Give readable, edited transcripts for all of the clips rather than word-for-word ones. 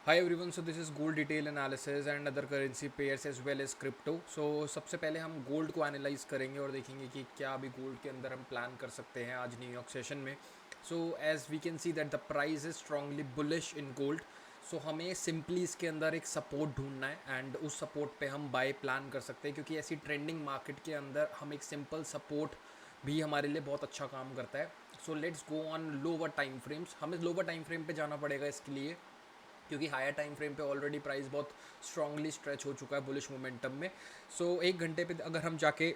Hi everyone, so this is gold detail analysis and other currency pairs as well as crypto. So सबसे पहले हम gold को analyse करेंगे और देखेंगे कि क्या अभी गोल्ड के अंदर हम प्लान कर सकते हैं आज न्यूयॉर्क सेशन में. So as we can see that the price is strongly bullish in gold. So हमें सिंपली इसके अंदर एक सपोर्ट ढूंढना है एंड उस सपोर्ट पे हम बाय प्लान कर सकते हैं, क्योंकि ऐसी ट्रेंडिंग मार्केट के अंदर हम एक सिंपल सपोर्ट भी हमारे लिए बहुत अच्छा काम करता है. So let's go on lower time frames. हमें लोअर टाइम फ्रेम पे जाना पड़ेगा इसके लिए, क्योंकि हायर टाइम फ्रेम पे ऑलरेडी प्राइस बहुत स्ट्रांगली स्ट्रेच हो चुका है बुलिश मोमेंटम में. सो एक घंटे पे अगर हम जाके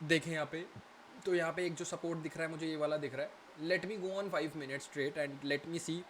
देखें यहाँ पे, तो यहाँ पे एक जो सपोर्ट दिख रहा है मुझे, ये वाला दिख रहा है. Let me go on 5 minute straight and let me see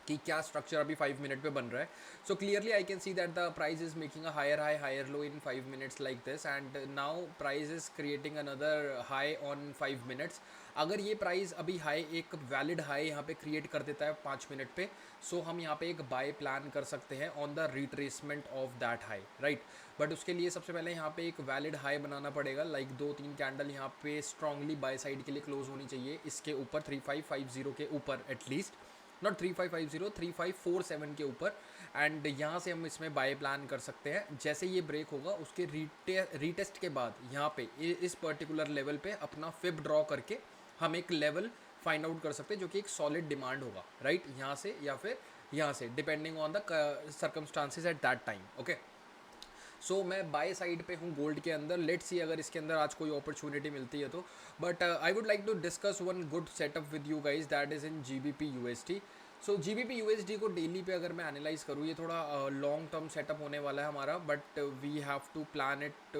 कि क्या स्ट्रक्चर अभी 5 मिनट पे बन रहा है. So clearly I can see that the price is making a higher high higher low in 5 minutes like this, and now price is creating another high on 5 minutes. अगर ये price अभी high, एक valid high यहाँ पे create कर देता है 5 minute पे, सो हम यहाँ पे एक बाय प्लान कर सकते हैं on the retracement of that high, right. But उसके लिए सबसे पहले यहाँ पे एक वैलिड हाई बनाना पड़ेगा. लाइक 2-3 कैंडल यहाँ पे स्ट्रांगली बाय साइड के लिए क्लोज होनी चाहिए इसके ऊपर 3550 के ऊपर एटलीस्ट, नॉट 3550, 3547 के ऊपर. एंड यहाँ से हम इसमें बाय प्लान कर सकते हैं. जैसे ये ब्रेक होगा उसके रीटेस्ट के बाद यहाँ पे इस पर्टिकुलर लेवल पे अपना फिब ड्रॉ करके हम एक लेवल फाइंड आउट कर सकते हैं जो कि एक सॉलिड डिमांड होगा, राइट. यहाँ से या फिर यहाँ से, depending on the circumstances at that time. Okay, so मैं बाय साइड पे हूँ गोल्ड के अंदर. लेट्स सी अगर इसके अंदर आज कोई अपॉर्चुनिटी मिलती है तो. But I would like to discuss one good setup with you guys, that is in GBP USD. So GBP USD को डेली पे अगर मैं एनालाइज करूँ, ये थोड़ा लॉन्ग टर्म सेटअप होने वाला है हमारा, but we have to plan it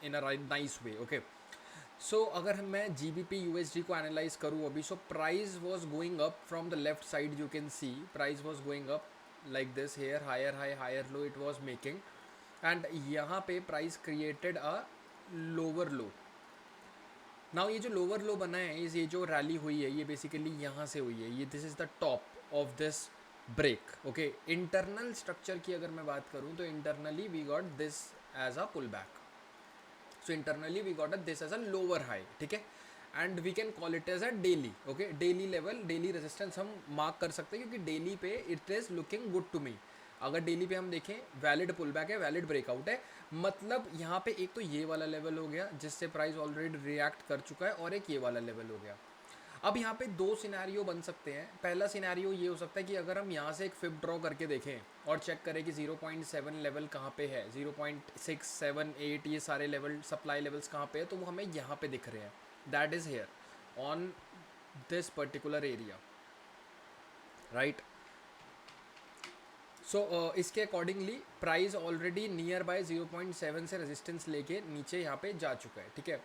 in a nice way. Okay, so अगर मैं GBP USD को एनालाइज करूँ अभी, so price was going up from the left side. You can see price was going up like this here, higher high higher low it was making. And यहाँ पे price created a lower low. Now ये जो lower low बना है, ये जो rally हुई है, ये बेसिकली यहाँ से हुई है. ये this is the top of this break. Okay, internal structure की अगर मैं बात करूँ तो internally we got this as a pull back. So internally we got this as a lower high, ठीक है. And we can call it as a daily. Okay, daily level, daily resistance हम mark कर सकते हैं, क्योंकि daily पे it is looking good to me. अगर daily पे हम देखें, वैलिड पुल बैक है, वैलिड ब्रेकआउट है. मतलब यहाँ पे एक तो ये वाला लेवल हो गया जिससे प्राइस ऑलरेडी रिएक्ट कर चुका है, और एक ये वाला लेवल हो गया. अब यहाँ पे दो सिनेरियो बन सकते हैं. पहला सिनेरियो ये हो सकता है कि अगर हम यहाँ से एक फिप ड्रॉ करके देखें और चेक करें कि 0.7 लेवल कहाँ पे है, 0.6, 7, 8, ये सारे लेवल, सप्लाई लेवल्स कहाँ पे है, तो वो हमें यहाँ पे दिख रहे हैं. That is here on this particular area, right. So इसके accordingly price already near by 0.7 से रेजिस्टेंस लेके नीचे यहाँ पे जा चुका है, ठीक है.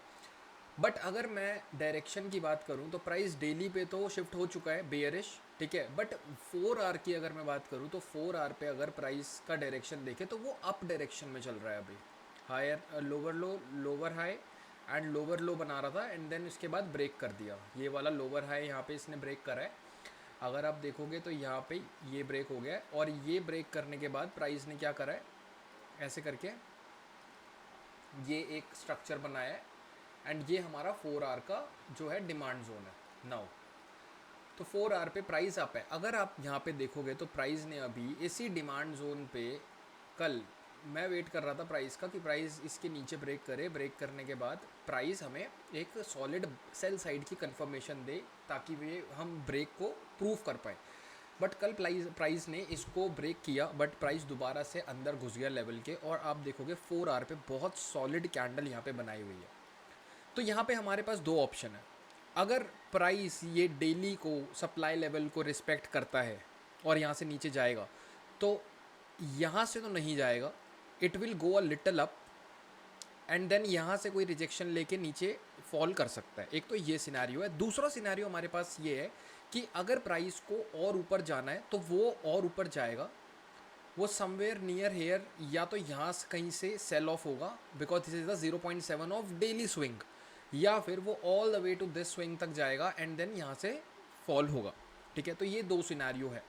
बट अगर मैं डायरेक्शन की बात करूँ तो प्राइस डेली पे तो शिफ्ट हो चुका है बेयरिश, ठीक है. बट 4 आवर की अगर मैं बात करूँ तो 4 आवर पे अगर प्राइस का डायरेक्शन देखें तो वो अप डायरेक्शन में चल रहा है अभी. Higher lower low, lower high and lower low बना रहा था, एंड देन इसके बाद ब्रेक कर दिया. ये वाला लोअर हाई यहाँ पे इसने ब्रेक करा है. अगर आप देखोगे तो यहाँ पे ये ब्रेक हो गया है, और ये ब्रेक करने के बाद प्राइस ने क्या करा है, ऐसे करके ये एक स्ट्रक्चर बनाया है. एंड ये हमारा 4 आवर का जो है डिमांड जोन है नाउ. तो 4 आवर पे प्राइस अप है. अगर आप यहाँ पे देखोगे तो प्राइस ने अभी इसी डिमांड जोन पे, कल मैं वेट कर रहा था प्राइस का कि प्राइस इसके नीचे ब्रेक करे. ब्रेक करने के बाद प्राइस हमें एक सॉलिड सेल साइड की कंफर्मेशन दे, ताकि वे हम ब्रेक को प्रूव कर पाए. बट कल प्राइस ने इसको ब्रेक किया, बट प्राइस दोबारा से अंदर घुस गया लेवल के, और आप देखोगे 4 आवर पे बहुत सॉलिड कैंडल यहाँ पे बनाई हुई है. तो यहाँ पे हमारे पास दो ऑप्शन है. अगर प्राइस ये डेली को सप्लाई लेवल को रिस्पेक्ट करता है और यहाँ से नीचे जाएगा, तो यहाँ से तो नहीं जाएगा, it will go a little up, and then यहाँ से कोई रिजेक्शन लेके नीचे फॉल कर सकता है. एक तो ये सिनेरियो है. दूसरा सिनेरियो हमारे पास ये है कि अगर प्राइस को और ऊपर जाना है तो वो और ऊपर जाएगा, वो समवेयर नियर हेयर, या तो यहाँ से कहीं से सेल ऑफ होगा because this is the 0.7 of daily swing, या फिर वो all the way to this swing तक जाएगा एंड देन यहाँ से फॉल होगा, ठीक है. तो ये दो सिनेरियो है.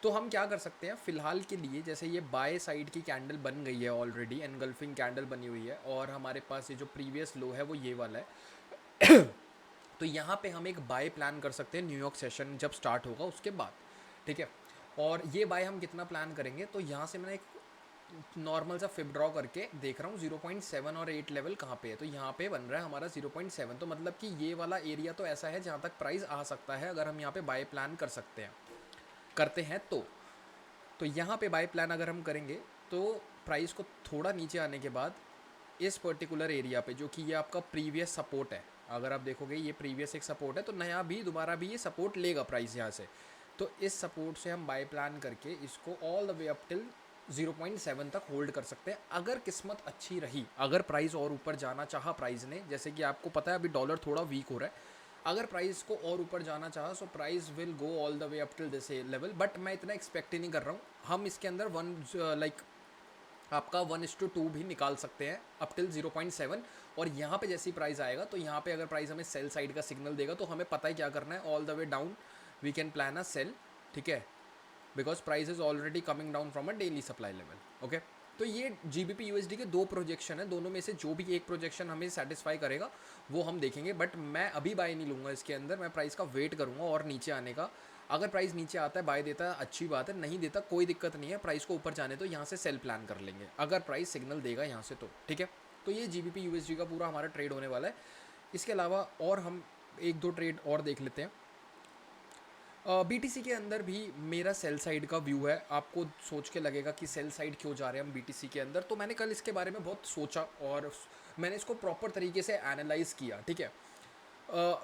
तो हम क्या कर सकते हैं फ़िलहाल के लिए, जैसे ये बाय साइड की कैंडल बन गई है ऑलरेडी, एनगल्फिंग कैंडल बनी हुई है, और हमारे पास ये जो प्रीवियस लो है वो ये वाला है. तो यहाँ पे हम एक बाय प्लान कर सकते हैं न्यूयॉर्क सेशन जब स्टार्ट होगा उसके बाद, ठीक है. और ये बाय हम कितना प्लान करेंगे, तो यहाँ से मैंने एक नॉर्मल सा फिब ड्रॉ करके देख रहा हूँ 0.7 और 8 लेवल कहाँ पे है, तो यहाँ पे बन रहा है हमारा 0.7। तो मतलब कि ये वाला एरिया तो ऐसा है जहाँ तक प्राइस आ सकता है अगर हम यहाँ पे बाय प्लान करते हैं तो यहाँ पे बाय प्लान अगर हम करेंगे तो प्राइस को थोड़ा नीचे आने के बाद इस पर्टिकुलर एरिया पे, जो कि ये आपका प्रीवियस सपोर्ट है, अगर आप देखोगे ये प्रीवियस एक सपोर्ट है, तो नया भी दोबारा भी ये सपोर्ट लेगा प्राइस यहाँ से। तो इस सपोर्ट से हम बाय प्लान करके इसको all the way up till 0.7 तक होल्ड कर सकते हैं अगर किस्मत अच्छी रही। अगर प्राइस और ऊपर जाना चाहा प्राइस ने, जैसे कि आपको पता है अभी डॉलर थोड़ा वीक हो रहा है, अगर प्राइस को और ऊपर जाना चाहा so price will go all the way up till this level, but मैं इतना एक्सपेक्ट ही नहीं कर रहा हूँ। हम इसके अंदर आपका 1:2 भी निकाल सकते हैं अप टिल 0.7। और यहाँ पे जैसी प्राइस आएगा तो यहाँ पे अगर प्राइस हमें सेल साइड का सिग्नल देगा तो हमें पता है क्या करना है, all the way down we can plan a sell, ठीक है, because price is already coming down from a daily supply level. Okay, तो ये GBP USD के 2 प्रोजेक्शन है, दोनों में से जो भी एक प्रोजेक्शन हमें सेटिस्फाई करेगा वो हम देखेंगे, बट मैं अभी बाय नहीं लूँगा इसके अंदर, मैं प्राइस का वेट करूँगा और नीचे आने का। अगर प्राइस नीचे आता है बाय देता है अच्छी बात है, नहीं देता कोई दिक्कत नहीं है, प्राइस को ऊपर जाने तो यहाँ से सेल प्लान कर लेंगे अगर प्राइस सिग्नल देगा यहाँ से तो, ठीक है। तो ये GBP USD का पूरा हमारा ट्रेड होने वाला है। इसके अलावा और हम 1-2 ट्रेड और देख लेते हैं। BTC के अंदर भी मेरा सेल साइड का व्यू है। आपको सोच के लगेगा कि सेल साइड क्यों जा रहे हैं हम BTC के अंदर, तो मैंने कल इसके बारे में बहुत सोचा और मैंने इसको प्रॉपर तरीके से एनालाइज किया, ठीक है।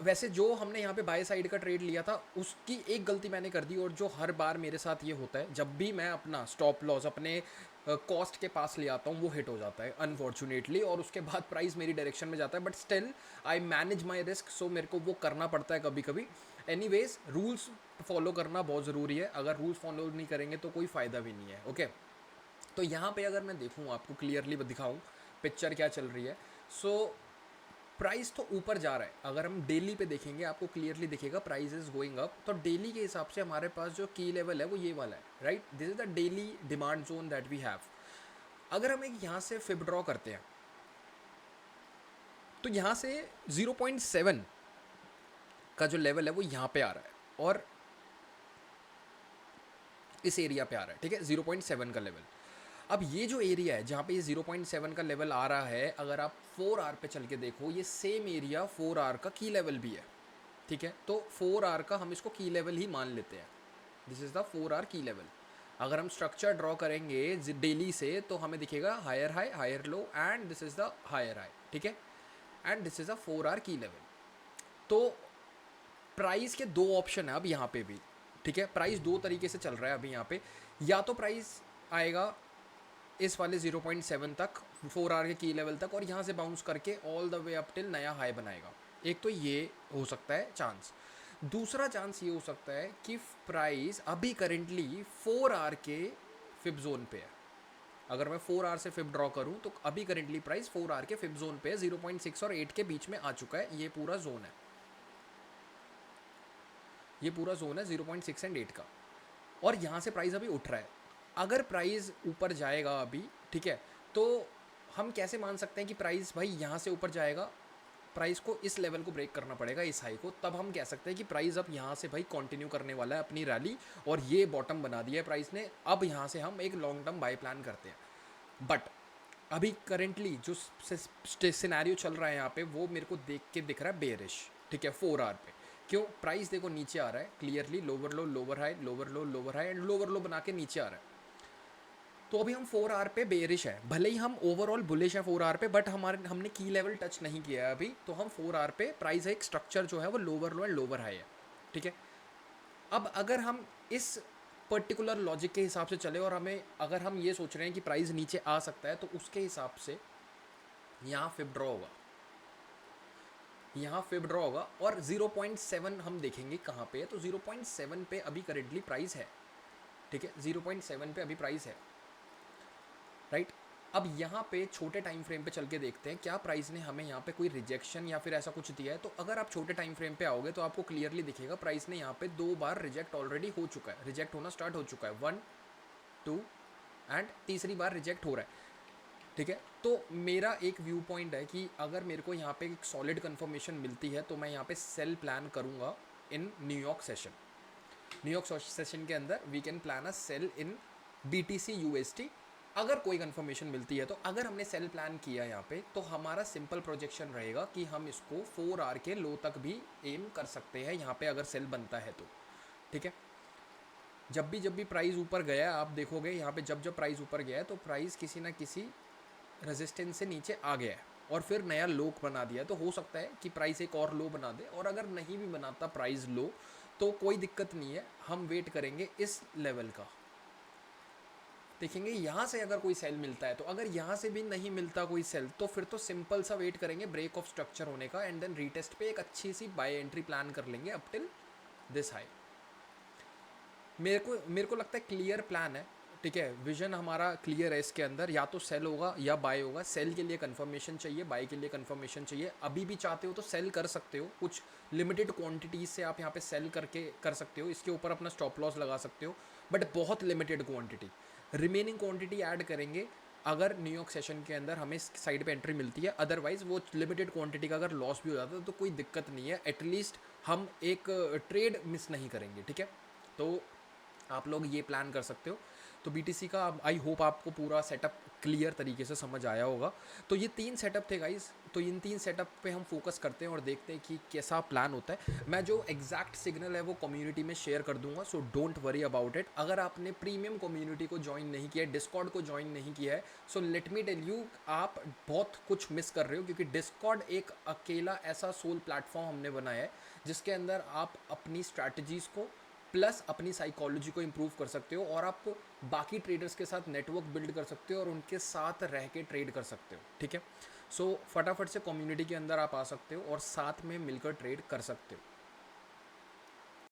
वैसे जो हमने यहाँ पे बाय साइड का ट्रेड लिया था उसकी एक गलती मैंने कर दी, और जो हर बार मेरे साथ ये होता है, जब भी मैं अपना स्टॉप लॉस अपने कॉस्ट के पास ले आता हूँ वो हिट हो जाता है अनफॉर्चुनेटली, और उसके बाद प्राइस मेरी डायरेक्शन में जाता है, but still I manage my risk, so मेरे को वो करना पड़ता है कभी कभी। एनीवेज रूल्स फॉलो करना बहुत ज़रूरी है, अगर रूल्स फॉलो नहीं करेंगे तो कोई फ़ायदा भी नहीं है। ओके, तो यहाँ पे अगर मैं देखूँ आपको क्लियरली दिखाऊँ पिक्चर क्या चल रही है, सो प्राइस तो ऊपर जा रहा है। अगर हम डेली पे देखेंगे आपको क्लियरली दिखेगा प्राइस इज गोइंग अप, तो डेली के हिसाब से हमारे पास जो की लेवल है वो ये वाला है, right, this is the daily demand zone that we have. अगर हम एक यहाँ से फिब ड्रॉ करते हैं तो यहाँ से 0.7 का जो लेवल है वो यहाँ पे आ रहा है और इस एरिया पे आ रहा है, ठीक है, 0.7 का लेवल। अब ये जो एरिया है जहाँ पे ये 0.7 का लेवल आ रहा है, अगर आप 4 आवर पे चल के देखो ये सेम एरिया 4 आवर का की लेवल भी है, ठीक है। तो 4 आवर का हम इसको की लेवल ही मान लेते हैं, दिस इज़ द 4 आवर की लेवल। अगर हम स्ट्रक्चर ड्रॉ करेंगे डेली से तो हमें दिखेगा higher high higher low and this is the higher high, ठीक है, and this is a 4 hour की लेवल। तो प्राइस के 2 ऑप्शन है अब यहाँ पे भी, ठीक है, प्राइस 2 तरीके से चल रहा है अभी यहाँ पे। या तो प्राइस आएगा इस वाले 0.7 तक 4 आवर के की लेवल तक और यहाँ से बाउंस करके all the way up till नया हाई बनाएगा, एक तो ये हो सकता है चांस। दूसरा चांस ये हो सकता है कि प्राइस अभी करेंटली 4 आवर के फिब जोन पे है। अगर मैं 4 आवर से फिब ड्रॉ करूँ तो अभी करेंटली प्राइस 4 आवर के फिब जोन पे है, 0.6 और 8 के बीच में आ चुका है, ये पूरा जोन है, ये पूरा जोन है 0.6 एंड 8 का, और यहाँ से प्राइस अभी उठ रहा है। अगर प्राइस ऊपर जाएगा अभी, ठीक है, तो हम कैसे मान सकते हैं कि प्राइस भाई यहाँ से ऊपर जाएगा, प्राइस को इस लेवल को ब्रेक करना पड़ेगा, इस हाई को, तब हम कह सकते हैं कि प्राइस अब यहाँ से भाई कंटिन्यू करने वाला है अपनी रैली, और ये बॉटम बना दिया है प्राइस ने, अब यहाँ से हम एक लॉन्ग टर्म बाय प्लान करते हैं। बट अभी करेंटली जो सिनेरियो चल रहा है यहाँ पे वो मेरे को देख के दिख रहा है बेरिश, ठीक है, 4 आवर पे। क्यों, प्राइस देखो नीचे आ रहा है clearly, lower low lower high lower low lower high and lower low बना के नीचे आ रहा है। तो अभी हम 4 आवर पे बेरिश है, भले ही हम ओवरऑल बुलिश है 4 आवर पे, बट हमने की लेवल टच नहीं किया है अभी, तो हम 4 आवर पे प्राइस है, एक स्ट्रक्चर जो है वो lower low and lower high है, ठीक है। अब अगर हम इस पर्टिकुलर लॉजिक के हिसाब से चले और हमें अगर हम ये सोच रहे हैं कि प्राइस नीचे आ सकता है, तो उसके हिसाब से यहाँ फिब ड्रॉ होगा, यहाँ फिब ड्रॉ होगा, और 0.7 हम देखेंगे कहाँ पे है, तो 0.7 पे अभी करेंटली प्राइस है, ठीक है, 0.7 पे अभी प्राइस है, राइट। अब यहाँ पे छोटे टाइम फ्रेम पे चल के देखते हैं क्या प्राइस ने हमें यहाँ पे कोई रिजेक्शन या फिर ऐसा कुछ दिया है। तो अगर आप छोटे टाइम फ्रेम पे आओगे तो आपको क्लियरली दिखेगा प्राइस ने यहाँ पे 2 बार रिजेक्ट ऑलरेडी हो चुका है, रिजेक्ट होना स्टार्ट हो चुका है, 1 2 एंड तीसरी बार रिजेक्ट हो रहा है, ठीक है। तो मेरा एक व्यू पॉइंट है कि अगर मेरे को यहाँ पे एक सॉलिड कन्फर्मेशन मिलती है तो मैं यहाँ पे सेल प्लान करूँगा in New York session. New York session के अंदर we can plan a sell in BTC UST। अगर कोई कंफर्मेशन मिलती है तो अगर हमने सेल प्लान किया यहाँ पे तो हमारा सिंपल प्रोजेक्शन रहेगा कि हम इसको 4 आवर के लो तक भी एम कर सकते हैं यहाँ पे अगर सेल बनता है तो। ठीक है, जब भी प्राइस ऊपर गया आप देखोगे यहाँ पे जब प्राइस ऊपर गया है तो प्राइस किसी ना किसी रेजिस्टेंस से नीचे आ गया है और फिर नया लो बना दिया है। तो हो सकता है कि प्राइस एक और लो बना दे, और अगर नहीं भी बनाता प्राइस लो तो कोई दिक्कत नहीं है, हम वेट करेंगे इस लेवल का, देखेंगे यहाँ से अगर कोई सेल मिलता है तो। अगर यहाँ से भी नहीं मिलता कोई सेल तो फिर तो सिंपल सा वेट करेंगे ब्रेक ऑफ स्ट्रक्चर होने का, एंड देन रीटेस्ट पे एक अच्छी सी बाय एंट्री प्लान कर लेंगे अप टिल दिस हाई। मेरे को लगता है क्लियर प्लान है। ठीक है, विजन हमारा क्लियर है इसके अंदर, या तो सेल होगा या बाय होगा। सेल के लिए कंफर्मेशन चाहिए, बाय के लिए कंफर्मेशन चाहिए। अभी भी चाहते हो तो सेल कर सकते हो, कुछ लिमिटेड क्वांटिटीज से आप यहाँ पे सेल करके कर सकते हो, इसके ऊपर अपना स्टॉप लॉस लगा सकते हो, बट बहुत limited quantity. Remaining quantity add करेंगे अगर न्यूयॉर्क सेशन के अंदर हमें साइड पे एंट्री मिलती है। अदरवाइज वो लिमिटेड क्वांटिटी का अगर लॉस भी हो जाता है तो कोई दिक्कत नहीं है, एटलीस्ट हम एक ट्रेड मिस नहीं करेंगे। ठीक है, तो आप लोग ये प्लान कर सकते हो। तो BTC का आई होप आपको पूरा सेटअप क्लियर तरीके से समझ आया होगा। तो ये 3 सेटअप थे गाइस, तो इन 3 सेटअप पे हम फोकस करते हैं और देखते हैं कि कैसा प्लान होता है। मैं जो एग्जैक्ट सिग्नल है वो कम्युनिटी में शेयर कर दूंगा, so don't worry about it. अगर आपने प्रीमियम कम्युनिटी को ज्वाइन नहीं किया है, डिस्कॉर्ड को ज्वाइन नहीं किया है, so let me tell you आप बहुत कुछ मिस कर रहे हो, क्योंकि डिस्कॉर्ड एक अकेला ऐसा सोल प्लेटफॉर्म हमने बनाया है जिसके अंदर आप अपनी स्ट्रैटेजीज़ को प्लस अपनी साइकोलॉजी को इम्प्रूव कर सकते हो, और आप बाकी ट्रेडर्स के साथ नेटवर्क बिल्ड कर सकते हो और उनके साथ रह के ट्रेड कर सकते हो। ठीक है, सो फटाफट से कम्युनिटी के अंदर आप आ सकते हो और साथ में मिलकर ट्रेड कर सकते हो।